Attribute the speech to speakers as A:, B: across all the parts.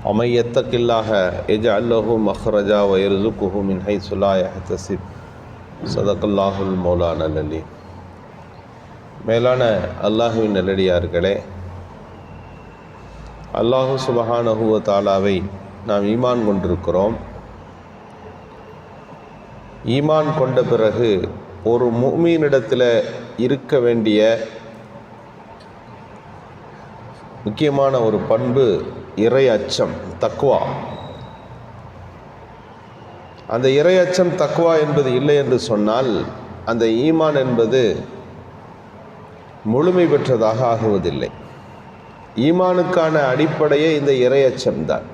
A: ومن يتق الله يجعل له مخرجا ويرزقه من حيث لا يحتسب صدق الله المولانا العليم. மேலான அல்லாஹுவின் நல்லடியார்களே, அல்லாஹு சுப்ஹானஹு வ தஆலாவை நாம் ஈமான் கொண்டிருக்கிறோம். ஈமான் கொண்ட பிறகு ஒரு முஃமினிடத்தில் இருக்க வேண்டிய முக்கியமான ஒரு பண்பு இறை அச்சம், தக்வா. அந்த இறை அச்சம் தக்வா என்பது இல்லை என்று சொன்னால் அந்த ஈமான் என்பது முழுமை பெற்றதாக ஆகுவதில்லை. ஈமானுக்கான அடிப்படையே இந்த இறை அச்சம்தான்.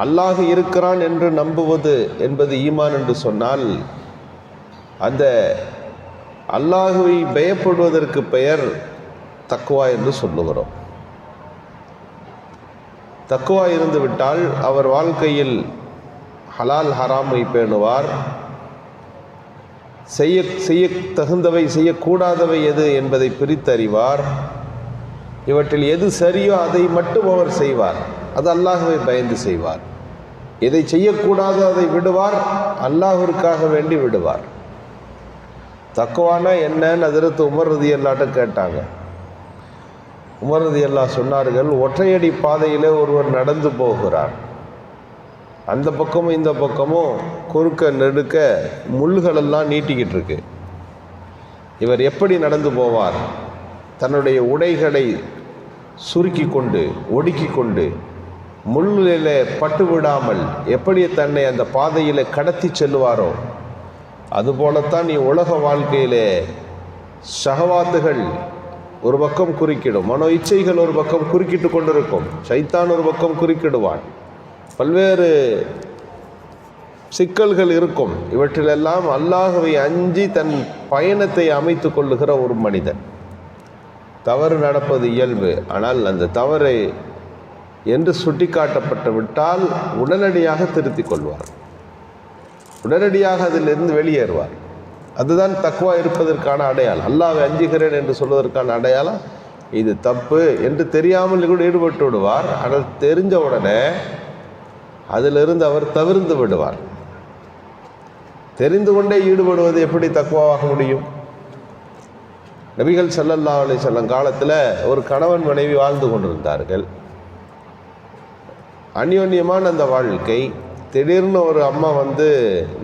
A: அல்லாஹ் இருக்கிறான் என்று நம்புவது என்பது ஈமான் என்று சொன்னால் அந்த அல்லாஹுவை பயப்படுவதற்கு பெயர் தக்வா என்று சொல்லுகிறோம். தக்வா இருந்துவிட்டால் அவர் வாழ்க்கையில் ஹலால் ஹராமை பேணுவார், செய்ய தகுந்தவை செய்யக்கூடாதவை எது என்பதை பிரித்தறிவார், இவற்றில் எது சரியோ அதை மட்டும் அவர் செய்வார், அது அல்லாஹுவை பயந்து செய்வார். எதை செய்யக்கூடாதோ அதை விடுவார், அல்லாஹ்விற்காக வேண்டி விடுவார். தக்வானா என்னன்னு ஹஜ்ரத் உமர் ரலியல்லாஹு கேட்டாங்க. உமர் ரலியல்லாஹு சொன்னார்கள், ஒற்றையடி பாதையிலே ஒருவர் நடந்து போகிறார், அந்த பக்கமும் இந்த பக்கமும் குறுக்க நெடுக்க முள்களெல்லாம் நீட்டிக்கிட்டு இருக்கு. இவர் எப்படி நடந்து போவார்? தன்னுடைய உடைகளை சுருக்கி கொண்டு ஒடுக்கி கொண்டு முள்ளிலே பட்டு விடாமல் எப்படி தன்னை அந்த பாதையில் கடத்தி செல்லுவாரோ அதுபோலத்தான் நீ உலக வாழ்க்கையிலே ஷஹவாத்துகள் ஒரு பக்கம் குறுக்கிடும், மனோ இச்சைகள் ஒரு பக்கம் குறுக்கிட்டு கொண்டிருக்கும், ஷைத்தான் ஒரு பக்கம் குறுக்கிடுவான், பல்வேறு சிக்கல்கள் இருக்கும். இவற்றிலெல்லாம் அல்லாஹ்வை அஞ்சி தன் பயணத்தை அமைத்து கொள்ளுகிற ஒரு மனிதன். தவறு நடப்பது இயல்பு, ஆனால் அந்த தவறை என்று சுட்டி காட்டப்பட்டு விட்டால் உடனடியாக திருத்திக் கொள்வார், உடனடியாக அதிலிருந்து வெளியேறுவார். அதுதான் தக்வா இருப்பதற்கான அடையாளம். அல்லாஹ்வை அஞ்சுகிறேன் என்று சொல்வதற்கான அடையாளம் இது தப்பு என்று தெரியாமல் கூட ஈடுபட்டு விடுவார். ஆனால் தெரிஞ்ச உடனே அதிலிருந்து அவர் தவிர்த்து விடுவார். தெரிந்து கொண்டே ஈடுபடுவது எப்படி தக்வாவாக முடியும்? நபிகள் ஸல்லல்லாஹு அலைஹி வஸல்லம் காலத்தில் ஒரு கணவன் மனைவி வாழ்ந்து கொண்டிருந்தார்கள். அந்யோன்யமான அந்த வாழ்க்கை. திடீர்னு ஒரு அம்மா வந்து,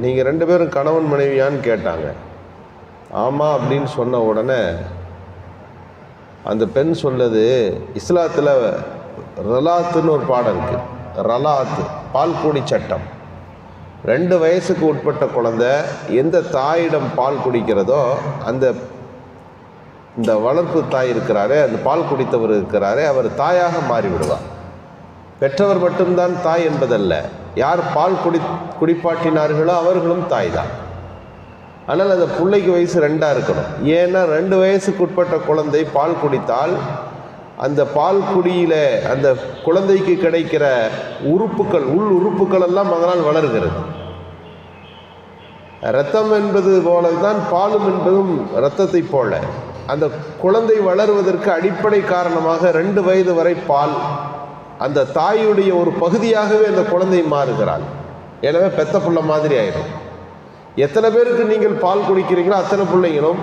A: நீங்கள் 2 பேரும் கணவன் மனைவியான்னு கேட்டாங்க. ஆமாம் அப்படின்னு சொன்ன உடனே அந்த பெண் சொல்லுது, இஸ்லாத்தில் ரலாத்துன்னு ஒரு பாடம் இருக்குது. ரலாத்து பால்குடி சட்டம். 2 வயசுக்கு உட்பட்ட குழந்தை எந்த தாயிடம் பால் குடிக்கிறதோ இந்த வளர்ப்பு தாய் இருக்கிறாரே, அந்த பால் குடித்தவர் இருக்கிறாரே, அவர் தாயாக மாறிவிடுவார். பெற்றவர் மட்டும்தான் தாய் என்பதல்ல, யார் பால் குடிப்பாட்டினார்களோ அவர்களும் தாய் தான். ஆனால் அந்த பிள்ளைக்கு வயசு 2 இருக்கணும். ஏன்னா 2 வயசுக்கு உட்பட்ட குழந்தை பால் குடித்தால் அந்த பால் குடியில் அந்த குழந்தைக்கு கிடைக்கிற உறுப்புகள், உள் உறுப்புகள் எல்லாம் அதனால் வளர்கிறது. இரத்தம் என்பது போல தான் பாலும் என்பதும் இரத்தத்தை போல. அந்த குழந்தை வளருவதற்கு அடிப்படை காரணமாக 2 வயது வரை பால் அந்த தாயுடைய ஒரு பகுதியாகவே அந்த குழந்தை மாறுகிறாள். எனவே பெத்த புள்ள மாதிரி ஆயிடும். எத்தனை பேருக்கு நீங்கள் பால் குடிக்கிறீங்களோ அத்தனை பிள்ளைகளும்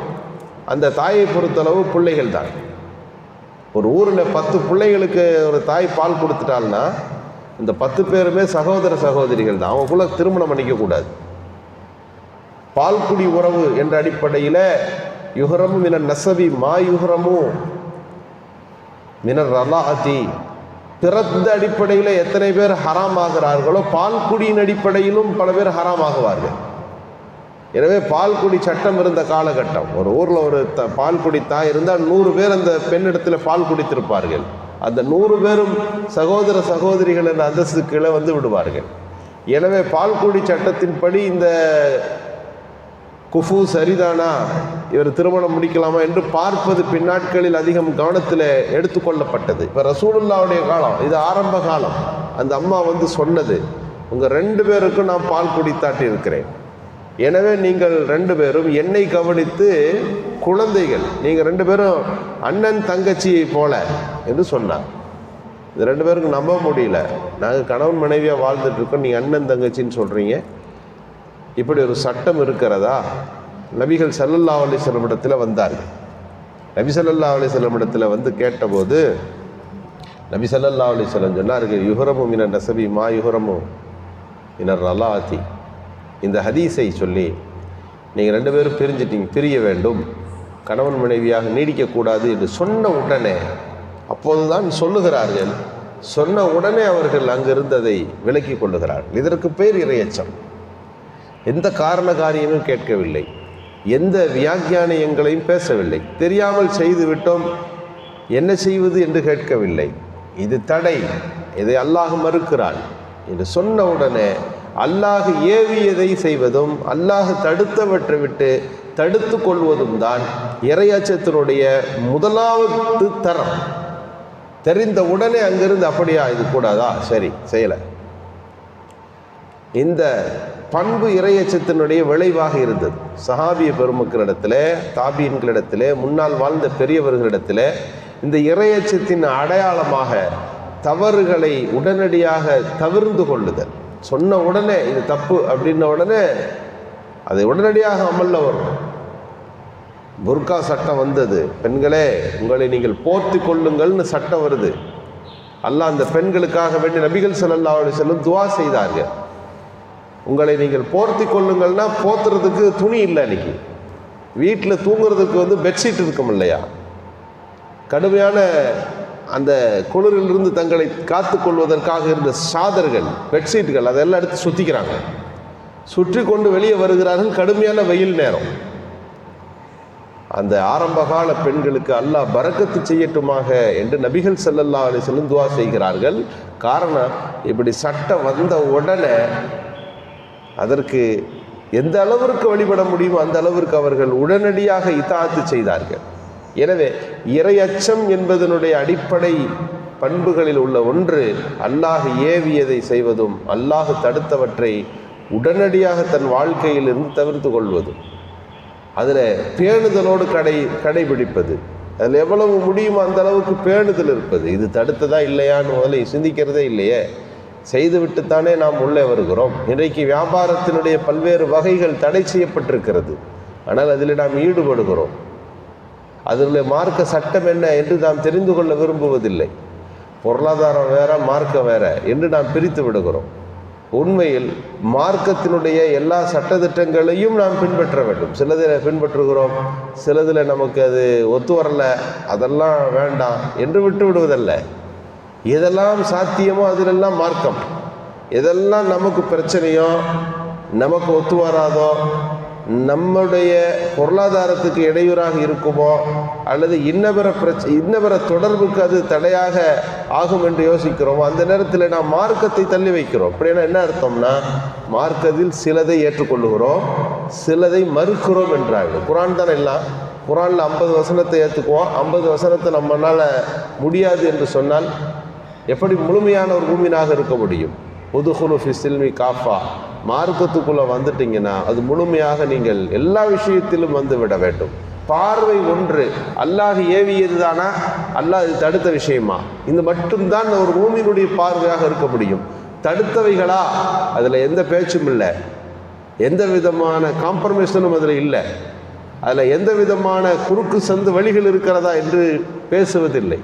A: அந்த தாயை பொறுத்தளவு பிள்ளைகள் தான். ஒரு ஊரில் 10 பிள்ளைகளுக்கு ஒரு தாய் பால் கொடுத்துட்டாள்னா இந்த 10 பேருமே சகோதர சகோதரிகள் தான். அவங்களுக்குள்ள திருமணம் பண்ணிக்கக்கூடாது. பால்குடி உறவு என்ற அடிப்படையில் யுஹரமு மினன் நசபி மா யுஹரமு மினர் ரலாஅதி, பிறந்த அடிப்படையில் எத்தனை பேர் ஹராம் ஆகிறார்களோ பால்குடியின் அடிப்படையிலும் பல பேர் ஹராம் ஆகுவார்கள். எனவே பால்குடி சட்டம் இருந்த காலகட்டம். ஒரு ஊரில் ஒரு பால்குடி தாய் இருந்தால் 100 பேர் அந்த பெண்ணிடத்தில் பால் குடித்திருப்பார்கள். அந்த 100 பேரும் சகோதர சகோதரிகள் என்ற அந்தஸ்து கீழே வந்து விடுவார்கள். எனவே பால்குடி சட்டத்தின்படி இந்த குஃபு சரிதானா, இவர் திருமணம் முடிக்கலாமா என்று பார்ப்பது பின்னாட்களில் அதிகம் கவனத்தில் எடுத்துக்கொள்ளப்பட்டது. இப்போ ரசூலுல்லாவுடைய காலம், இது ஆரம்ப காலம். அந்த அம்மா வந்து சொன்னது, உங்கள் 2 பேருக்கும் நான் பால் குடித்தாட்டி இருக்கிறேன், எனவே நீங்கள் 2 பேரும் என்னை கவனித்து குழந்தைகள், நீங்கள் 2 பேரும் அண்ணன் தங்கச்சியை போல என்று சொன்னார். இந்த 2 பேருக்கும் நம்ப முடியல. நாங்கள் கணவன் மனைவியாக வாழ்ந்துட்டுருக்கோம், நீங்கள் அண்ணன் தங்கச்சின்னு சொல்கிறீங்க, இப்படி ஒரு சட்டம் இருக்கிறதா? நபிகள் ஸல்லல்லாஹு அலைஹி வஸல்லம் இடத்துல வந்தார்கள். நபி ஸல்லல்லாஹு அலைஹி வஸல்லம் இடத்துல வந்து கேட்டபோது நபி ஸல்லல்லாஹு அலைஹி வஸல்லம் சொன்னார்கள், யுஹரமு மினன் நஸபி மா யுஹரமு மினர் ரலாத்தி. இந்த ஹதீஸை சொல்லி நீங்கள் 2 பேரும் பிரிஞ்சிட்டீங்க, பிரிய வேண்டும், கணவன் மனைவியாக நீடிக்கக்கூடாது என்று சொன்ன உடனே, அப்போதுதான் சொல்லுகிறார்கள், சொன்ன உடனே அவர்கள் அங்கு இருந்ததை விலக்கி கொள்ளுகிறார்கள். இதற்கு பேர் இறையச்சம். எந்த காரண காரியமும் கேட்கவில்லை, எந்த வியாக்கியானங்களையும் பேசவில்லை, தெரியாமல் செய்து விட்டோம் என்ன செய்வது என்று கேட்கவில்லை. இது தடை, இதை அல்லாஹ் மறுக்கிறான் என்று சொன்ன உடனே அல்லாஹ் ஏவியதை செய்வதும் அல்லாஹ் தடுத்தவற்றை விட்டு தடுத்து கொள்வதும் தான் இறையச்சத்தினுடைய முதலாவது தரம். தெரிந்த உடனே அங்கிருந்து அப்படியா இது கூடாதா, சரி செய்யலை. இந்த பண்பு இறையச்சத்தினுடைய விளைவாக இருந்தது. சஹாபிய பெருமக்களிடத்தில், தாபீன்களிடத்தில், முன்னால் வாழ்ந்த பெரியவர்களிடத்தில் இந்த இறையச்சத்தின் அடையாளமாக தவறுகளை உடனடியாக தவிர்ந்து கொள்ளுதல். சொன்ன உடனே இது தப்பு அப்படின்ன உடனே அதை உடனடியாக அமல்ல வரும். புர்கா சட்டம் வந்தது, பெண்களே உங்களை நீங்கள் போர்த்தி கொள்ளுங்கள்னு சட்டம் வருது. அல்லாஹ் அந்த பெண்களுக்காக வேண்டி நபிகள் ஸல்லல்லாஹு அலைஹி வஸல்லம் துஆ செய்தார்கள். உங்களை நீங்கள் போர்த்தி கொள்ளுங்கள்னா போத்துறதுக்கு துணி இல்லை. அன்றைக்கி வீட்டில் தூங்குறதுக்கு வந்து பெட்ஷீட் இருக்கும் இல்லையா, கடுமையான அந்த குளிரிலிருந்து தங்களை காத்து கொள்வதற்காக இருந்த சாதர்கள், பெட்ஷீட்டுகள், அதெல்லாம் எடுத்து சுற்றிக்கிறாங்க. சுற்றி கொண்டு வெளியே வருகிறார்கள். கடுமையான வெயில் நேரம். அந்த ஆரம்பகால பெண்களுக்கு அல்லாஹ் பரக்கத்து செய்யட்டுமாக என்று நபிகள் ஸல்லல்லாஹு அலைஹி வஸல்லம் துஆ செய்கிறார்கள். காரணம், இப்படி சட்டம் வந்த உடனே அதற்கு எந்த அளவிற்கு வழிபட முடியுமோ அந்த அளவிற்கு அவர்கள் உடனடியாக இத்தாஅத்து செய்தார்கள். எனவே இறையச்சம் என்பதனுடைய அடிப்படை பண்புகளில் உள்ள ஒன்று அல்லாஹ் ஏவியதை செய்வதும் அல்லாஹ் தடுத்தவற்றை உடனடியாக தன் வாழ்க்கையிலிருந்து தவிர்த்து கொள்வதும், அதில் பேணுதலோடு கடைபிடிப்பது, அதில் எவ்வளவு முடியுமோ அந்த அளவுக்கு பேணுதல் இருப்பது. இது தடுத்ததா இல்லையான்னு முதல்ல சிந்திக்கிறதே இல்லையே, செய்துவிட்டுத்தானே நாம் உள்ளே வருகிறோம். இன்றைக்கு வியாபாரத்தினுடைய பல்வேறு வகைகள் தடை செய்யப்பட்டிருக்கிறது, ஆனால் அதில் நாம் ஈடுபடுகிறோம். அதில் மார்க்க சட்டம் என்ன என்று நாம் தெரிந்து கொள்ள விரும்புவதில்லை. பொருளாதாரம் வேற, மார்க்கம் வேற என்று நாம் பிரித்து விடுகிறோம். உண்மையில் மார்க்கத்தினுடைய எல்லா சட்டத்திட்டங்களையும் நாம் பின்பற்ற வேண்டும். சிலதில் பின்பற்றுகிறோம், சிலதில் நமக்கு அது ஒத்து வரலை, அதெல்லாம் வேண்டாம் என்று விட்டு விடுவதல்ல. எதெல்லாம் சாத்தியமோ அதிலெல்லாம் மார்க்கம், எதெல்லாம் நமக்கு பிரச்சனையோ, நமக்கு ஒத்து வராதோ, நம்முடைய பொருளாதாரத்துக்கு இடையூறாக இருக்குமோ, அல்லது இன்னபிற தொடர்புக்கு அது தடையாக ஆகும் என்று யோசிக்கிறோமோ, அந்த நேரத்தில் நாம் மார்க்கத்தை தள்ளி வைக்கிறோம். அப்படின்னா என்ன அர்த்தம்னா, மார்க்கத்தில் சிலதை ஏற்றுக்கொள்ளுகிறோம், சிலதை மறுக்கிறோம் என்றாங்க. குரான் தானே எல்லாம். குரானில் 50 வசனத்தை ஏற்றுக்குவோம், 50 வசனத்தை நம்மளால் முடியாது என்று சொன்னால் எப்படி முழுமையான ஒரு மூமினாக இருக்க முடியும்? உதுகுலு ஃபி ஸில்மி காஃபா, மார்க்கத்துக்குள்ளே வந்துட்டிங்கன்னா அது முழுமையாக நீங்கள் எல்லா விஷயத்திலும் வந்து விட வேண்டும். பார்வை ஒன்று, அல்லாஹ் ஏவியது தானா, அல்லாஹ் இது தடுத்த விஷயமா, இது மட்டும்தான் ஒரு மூமினுடைய பார்வையாக இருக்க முடியும். தடுத்தவைகளா, அதில் எந்த பேச்சும் இல்லை, எந்த விதமான காம்ப்ரமைஸனும் அதில் இல்லை, அதில் எந்த விதமான குறுக்கு சந்து வழிகள் இருக்கிறதா என்று பேசுவதில்லை.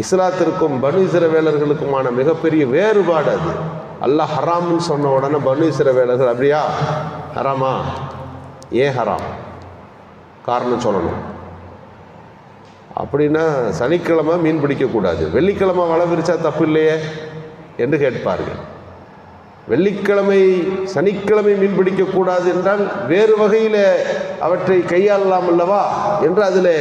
A: இஸ்லாத்திற்கும் பனு இஸ்ரவேலர்களுக்குமான மிகப்பெரிய வேறுபாடு அது. அல்லாஹ் ஹராம்னு சொன்ன உடனே பனு இஸ்ரவேலர்கள் அப்படியா ஹராமா, ஏன் ஹராம், காரணம் சொல்லணும். அப்படின்னா சனிக்கிழமை மீன் பிடிக்கக்கூடாது, வெள்ளிக்கிழமை வலை விரிச்சா தப்பு இல்லையே என்று கேட்பார்கள். வெள்ளிக்கிழமை சனிக்கிழமை மீன் பிடிக்கக்கூடாது என்றால் வேறு வகையில் அவற்றை கையாளலாம் அல்லவா என்று அதில்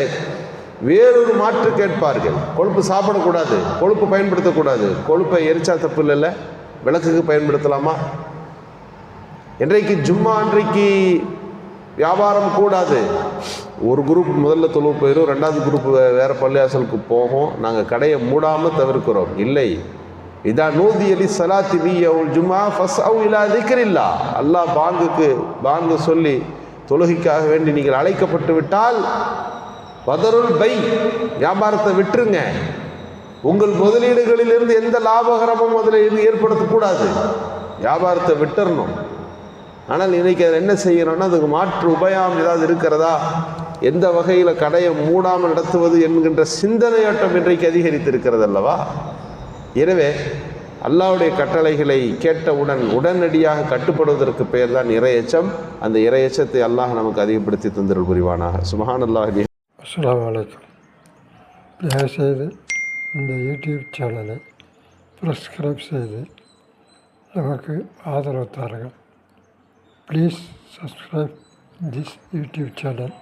A: வேறொரு மாற்று கேட்பார்கள். கொழுப்பு சாப்பிடக்கூடாது, கொழுப்பு பயன்படுத்தக்கூடாது, கொழுப்பை எரிச்சா தப்பு இல்லைல்ல, விளக்குக்கு பயன்படுத்தலாமா? இன்றைக்கு ஜும்மா அன்றைக்கு வியாபாரம் கூடாது. ஒரு குரூப் முதல்ல தொழுவு போயிடும், 2வது குரூப் வேறு பள்ளியாசலுக்கு போகும், நாங்கள் கடையை மூடாமல் தவிர்க்கிறோம். இல்லை, இதா நூதி அலி சலாத்தி மியவுல் ஜும்மா ஃபஸ்அவு இலா திக்ரில்லா, அல்லாஹ் பாங்கு சொல்லி தொழுகைக்காக வேண்டி நீங்கள் அழைக்கப்பட்டு விட்டால் வதருல் பை, வியாபாரத்தை விட்டுருங்க, உங்கள் முதலீடுகளிலிருந்து எந்த லாபகரமும் முதலீடு ஏற்படுத்தக்கூடாது. வியாபாரத்தை விட்டுறணும். ஆனால் இன்னைக்கு அதை என்ன செய்யணும்னா, அதுக்கு மாற்று உபயம் ஏதாவது இருக்கிறதா, எந்த வகையில் கடையை மூடாமல் நடத்துவது என்கின்ற சிந்தனையோட்டம் இன்றைக்கு அதிகரித்திருக்கிறது அல்லவா. எனவே அல்லாஹ்வுடைய கட்டளைகளை கேட்டவுடன் உடனடியாக கட்டுப்படுவதற்கு பெயர் தான் இறையச்சம். அந்த இறையச்சத்தை அல்லாஹ் நமக்கு அதிகப்படுத்தி தந்தருள் புரிவானாக. சுப்ஹானல்லாஹ்.
B: அஸ்ஸலாமு அலைக்கும். தயவுசெய்து இந்த யூடியூப் சேனலை சப்ஸ்கிரைப் செய்து நமக்கு ஆதரவு தாருங்கள். Please subscribe this YouTube channel.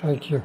B: Thank you.